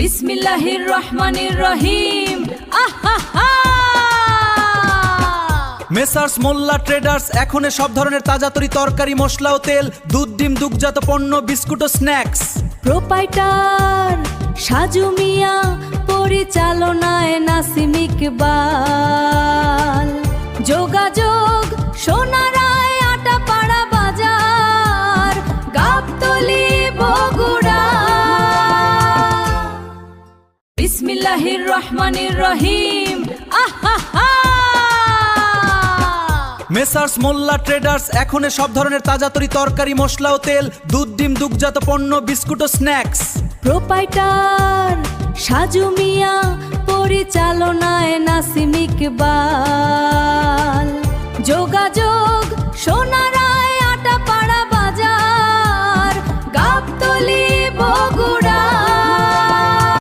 বিসমিল্লাহির রহমানির রহিম। মেসার্স মোল্লা ট্রেডার্স এখন সব ধরনের তাজা তরকারি, মশলা ও তেল, দুধ, ডিম, দুগ্ধজাত পণ্য, বিস্কুট ও স্ন্যাক্স। প্রোপাইটার সাজু মিয়া, পরিচালনায় নাসিম ইকবাল। যোগাযোগ সোনারায় আটাপাড়া বাজার, গাবতলী বগুড়া। বিসমিল্লাহির রহমানির রহিম। মেসার্স মোল্লা ট্রেডার্স এখন সব ধরনের তাজা তরকারি, মশলা ও তেল, দুধ, ডিম, দুগ্ধজাত পণ্য, বিস্কুট ও স্ন্যাক্স। প্রোপাইটার সাজু মিয়া, পরিচালনায় নাসিম ইকবাল। যোগাযোগ